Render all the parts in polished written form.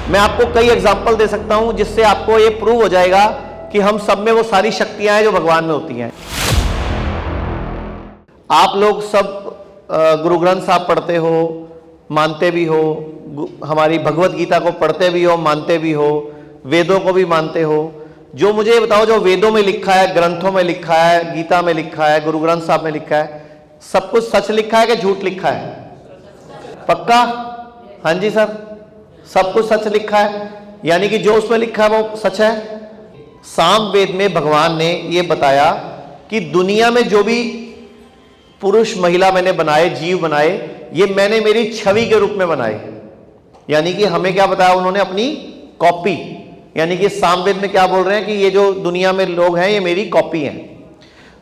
मैं आपको कई एग्जाम्पल दे सकता हूं जिससे आपको ये प्रूव हो जाएगा कि हम सब में वो सारी शक्तियां हैं जो भगवान में होती हैं। आप लोग सब गुरु ग्रंथ साहब पढ़ते हो, मानते भी हो, हमारी भगवत गीता को पढ़ते भी हो, मानते भी हो, वेदों को भी मानते हो। जो मुझे ये बताओ, जो वेदों में लिखा है, ग्रंथों में लिखा है, गीता में लिखा है, गुरु ग्रंथ साहब में लिखा है, सब कुछ सच लिखा है कि झूठ लिखा है? पक्का? हाँ जी सर, सब कुछ सच लिखा है, यानी कि जो उसमें लिखा है वो सच है। सामवेद में भगवान ने ये बताया कि दुनिया में जो भी पुरुष महिला मैंने बनाए, जीव बनाए, ये मैंने मेरी छवि के रूप में बनाए। यानी कि हमें क्या बताया उन्होंने? अपनी कॉपी। यानी कि सामवेद में क्या बोल रहे हैं कि ये जो दुनिया में लोग हैं ये मेरी कॉपी हैं।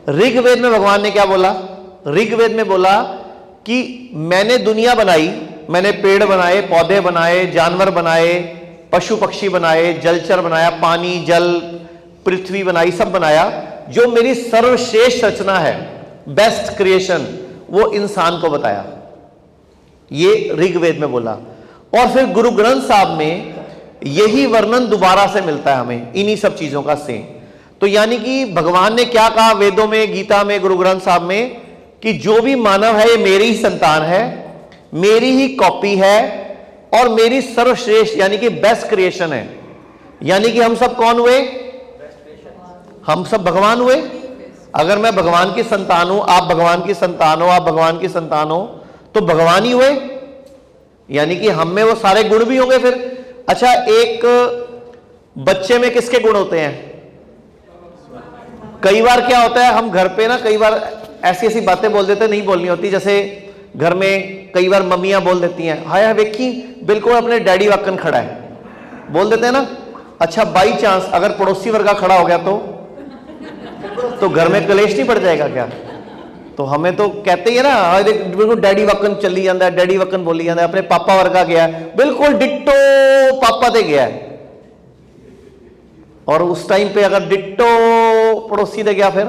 ऋग्वेद में भगवान ने क्या बोला? ऋग्वेद में बोला कि मैंने दुनिया बनाई, मैंने पेड़ बनाए, पौधे बनाए, जानवर बनाए, पशु पक्षी बनाए, जलचर बनाया, पानी जल पृथ्वी बनाई, सब बनाया। जो मेरी सर्वश्रेष्ठ रचना है, बेस्ट क्रिएशन, वो इंसान को बताया। ये ऋग्वेद में बोला। और फिर गुरु ग्रंथ साहब में यही वर्णन दोबारा से मिलता है हमें, इन्हीं सब चीजों का सेम। तो यानी कि भगवान ने क्या कहा वेदों में, गीता में, गुरु ग्रंथ साहब में, कि जो भी मानव है ये मेरी ही संतान है, मेरी ही कॉपी है और मेरी सर्वश्रेष्ठ यानी कि बेस्ट क्रिएशन है। यानी कि हम सब कौन हुए? हम सब भगवान हुए। अगर मैं भगवान की संतान हूं, आप भगवान की संतान हो, आप भगवान की संतान हो, तो भगवान ही हुए। यानी कि हम में वो सारे गुण भी होंगे फिर। अच्छा, एक बच्चे में किसके गुण होते हैं? कई बार क्या होता है, हम घर पे ना कई बार ऐसी ऐसी बातें बोल देते, नहीं बोलनी होती। जैसे घर में कई बार मम्मियां बोल देती हैं, हाय वेखी बिल्कुल अपने डैडी वाकन खड़ा है, बोल देते हैं ना। अच्छा, बाई चांस अगर पड़ोसी वर्गा खड़ा हो गया तो घर में कलेश नहीं पड़ जाएगा क्या? तो हमें तो कहते ही है ना, बिल्कुल डैडी वकन चली जाता है, डैडी वकन बोली जाता है, अपने पापा वर्गा गया है, बिल्कुल डिट्टो पापा ते गया है। और उस टाइम पे अगर डिट्टो पड़ोसी दे गया फिर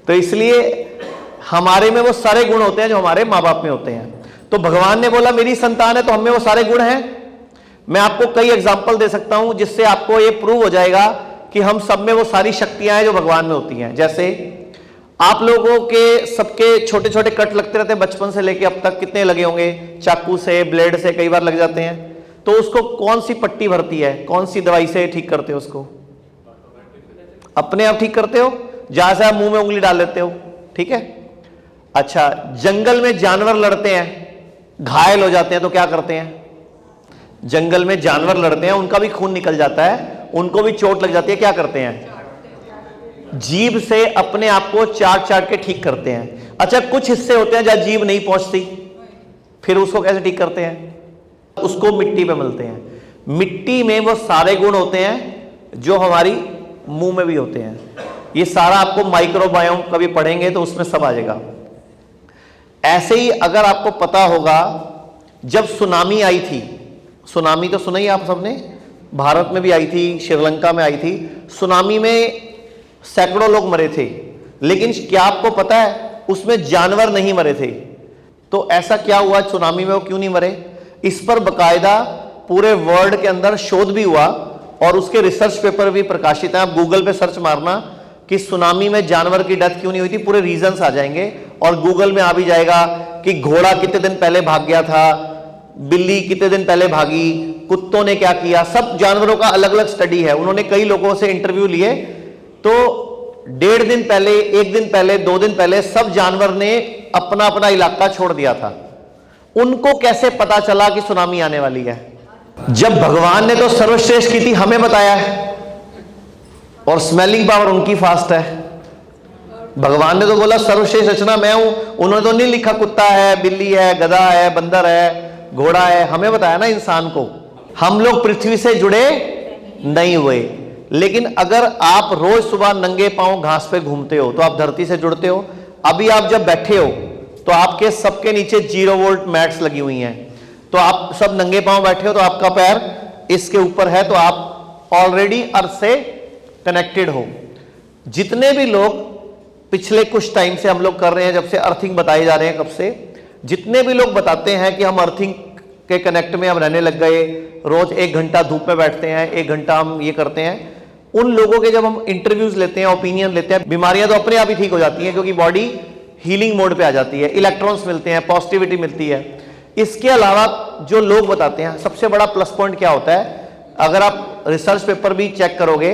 तो इसलिए हमारे में वो सारे गुण होते हैं जो हमारे माँ बाप में होते हैं। तो भगवान ने बोला मेरी संतान है, तो हमें वो सारे गुण हैं। मैं आपको कई एग्जाम्पल दे सकता हूं जिससे आपको ये प्रूव हो जाएगा कि हम सब में वो सारी शक्तियां हैं जो भगवान में होती हैं। जैसे आप लोगों के सबके छोटे छोटे कट लगते रहते हैं, बचपन से लेके अब तक कितने लगे होंगे? चाकू से, ब्लेड से कई बार लग जाते हैं। तो उसको कौन सी पट्टी भरती है, कौन सी दवाई से ठीक करते हो उसको? अपने आप ठीक करते हो, जहां से आप मुंह में उंगली डाल लेते हो, ठीक है। अच्छा, जंगल में जानवर लड़ते हैं, घायल हो जाते हैं, तो क्या करते हैं? जंगल में जानवर लड़ते हैं, उनका भी खून निकल जाता है, उनको भी चोट लग जाती है, क्या करते हैं? जीभ से अपने आप को चाट चाट के ठीक करते हैं। अच्छा, कुछ हिस्से होते हैं जहां जीभ नहीं पहुंचती, फिर उसको कैसे ठीक करते हैं? उसको मिट्टी पे मिलते हैं। मिट्टी में वो सारे गुण होते हैं जो हमारी मुंह में भी होते हैं। ये सारा आपको माइक्रोबायोम कभी पढ़ेंगे तो उसमें सब आ जाएगा। ऐसे ही अगर आपको पता होगा, जब सुनामी आई थी, सुनामी तो सुना ही आप सबने, भारत में भी आई थी, श्रीलंका में आई थी। सुनामी में सैकड़ों लोग मरे थे, लेकिन क्या आपको पता है उसमें जानवर नहीं मरे थे? तो ऐसा क्या हुआ सुनामी में, वो क्यों नहीं मरे? इस पर बकायदा पूरे वर्ल्ड के अंदर शोध भी हुआ और उसके रिसर्च पेपर भी प्रकाशित है। आप गूगल पे सर्च मारना कि सुनामी में जानवर की डेथ क्यों नहीं हुई थी, पूरे रीजंस आ जाएंगे। और गूगल में आ भी जाएगा कि घोड़ा कितने दिन पहले भाग गया था, बिल्ली कितने दिन पहले भागी, कुत्तों ने क्या किया, सब जानवरों का अलग अलग स्टडी है। उन्होंने कई लोगों से इंटरव्यू लिए, तो 1.5 दिन पहले, 1 दिन पहले, 2 दिन पहले सब जानवर ने अपना अपना इलाका छोड़ दिया था। उनको कैसे पता चला कि सुनामी आने वाली है? जब भगवान ने तो सर्वश्रेष्ठ की थी, हमें बताया है, और स्मेलिंग पावर उनकी फास्ट है। भगवान ने तो बोला सर्वश्रेष्ठ रचना मैं हूं, उन्होंने तो नहीं लिखा कुत्ता है, बिल्ली है, गधा है, बंदर है, घोड़ा है। हमें बताया ना इंसान को। हम लोग पृथ्वी से जुड़े नहीं हुए, लेकिन अगर आप रोज सुबह नंगे पांव घास पे घूमते हो तो आप धरती से जुड़ते हो। अभी आप जब बैठे हो तो आपके सबके नीचे 0 वोल्ट मैट्स लगी हुई हैं, तो आप सब नंगे पांव बैठे हो, तो आपका पैर इसके ऊपर है, तो आप ऑलरेडी अर्थ से कनेक्टेड हो। जितने भी लोग पिछले कुछ टाइम से हम लोग कर रहे हैं, जब से अर्थिंग बताए जा रहे हैं, कब से, जितने भी लोग बताते हैं कि हम अर्थिंग के कनेक्ट में हम रहने लग गए, रोज 1 घंटा धूप में बैठते हैं, 1 घंटा हम ये करते हैं, उन लोगों के जब हम इंटरव्यूज लेते हैं, ओपिनियन लेते हैं, बीमारियां तो अपने आप ही ठीक हो जाती हैं क्योंकि बॉडी हीलिंग मोड पे आ जाती है, इलेक्ट्रॉन्स मिलते हैं, पॉजिटिविटी मिलती है। इसके अलावा जो लोग बताते हैं, सबसे बड़ा प्लस पॉइंट क्या होता है, अगर आप रिसर्च पेपर भी चेक करोगे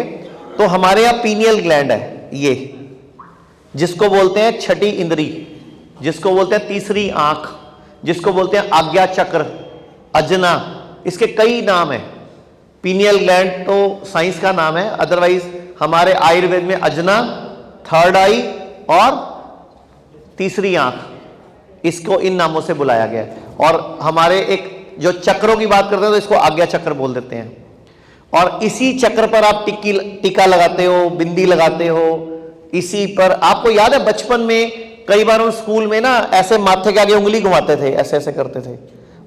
तो हमारे यहाँ पीनियल ग्लैंड है, ये जिसको बोलते हैं छठी इंद्री, जिसको बोलते हैं तीसरी आंख, जिसको बोलते हैं आज्ञा चक्र, अजना, इसके कई नाम है। पीनियल ग्लैंड तो साइंस का नाम है, अदरवाइज हमारे आयुर्वेद में अजना, थर्ड आई और तीसरी आंख, इसको इन नामों से बुलाया गया है। और हमारे एक जो चक्रों की बात करते हैं तो इसको आज्ञा चक्र बोल देते हैं। और इसी चक्र पर आप टीका लगाते हो, बिंदी लगाते हो, इसी पर आपको याद है बचपन में कई बार हम स्कूल में ना ऐसे माथे के आगे उंगली घुमाते थे, ऐसे ऐसे करते थे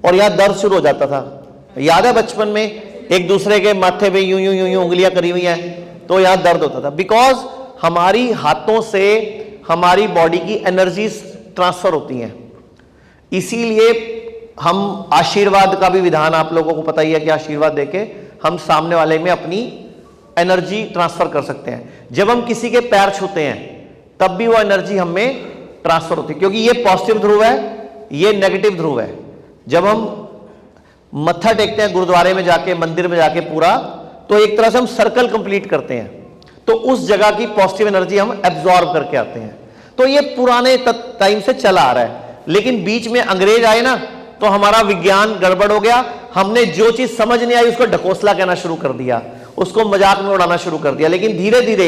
और यहां दर्द शुरू हो जाता था। याद है बचपन में एक दूसरे के माथे पे यूं यूं यूं यूं उंगलियां करी हुई हैं तो यहां दर्द होता था, बिकॉज हमारी हाथों से हमारी बॉडी की एनर्जीज ट्रांसफर होती हैं। इसीलिए हम आशीर्वाद का भी विधान आप लोगों को पता ही है कि आशीर्वाद देके हम सामने वाले में अपनी एनर्जी ट्रांसफर कर सकते हैं। जब हम किसी के पैर छूते हैं तब भी वो एनर्जी हमें ट्रांसफर होती है, क्योंकि ये पॉजिटिव ध्रुव है, ये नेगेटिव ध्रुव है। जब हम मत्था टेकते हैं गुरुद्वारे में जाके, मंदिर में जाके पूरा, तो एक तरह से हम सर्कल कंप्लीट करते हैं, तो उस जगह की पॉजिटिव एनर्जी हम एब्जॉर्ब करके आते हैं। तो ये पुराने टाइम से चला आ रहा है, लेकिन बीच में अंग्रेज आए ना तो हमारा विज्ञान गड़बड़ हो गया। हमने जो चीज समझ नहीं आई उसको ढकोसला कहना शुरू कर दिया, उसको मजाक में उड़ाना शुरू कर दिया। लेकिन धीरे धीरे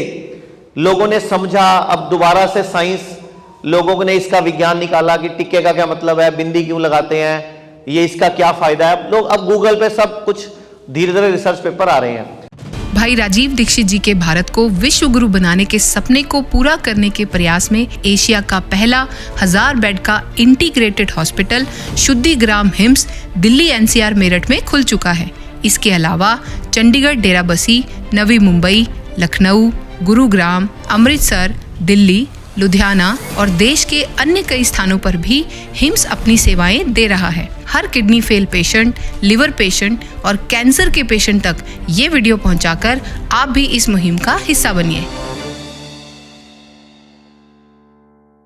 लोगों ने समझा, अब दोबारा से साइंस लोगों ने इसका विज्ञान निकाला कि टिक्के का क्या मतलब है, बिंदी क्यों लगाते हैं, ये इसका क्या फायदा है। लोग अब गूगल पे सब कुछ धीरे धीरे रिसर्च पेपर आ रहे हैं। भाई राजीव दीक्षित जी के भारत को विश्व गुरु बनाने के सपने को पूरा करने के प्रयास में एशिया का पहला 1000 बेड का इंटीग्रेटेड हॉस्पिटल शुद्धि ग्राम हिम्स दिल्ली एनसीआर मेरठ में खुल चुका है। इसके अलावा चंडीगढ़, डेराबस्सी, नवी मुंबई, लखनऊ, गुरुग्राम, अमृतसर, दिल्ली, लुधियाना और देश के अन्य कई स्थानों पर भी हिम्स अपनी सेवाएं दे रहा है। हर kidney fail patient, liver patient और कैंसर के पेशेंट तक ये वीडियो पहुंचाकर आप भी इस मुहिम का हिस्सा बनिए।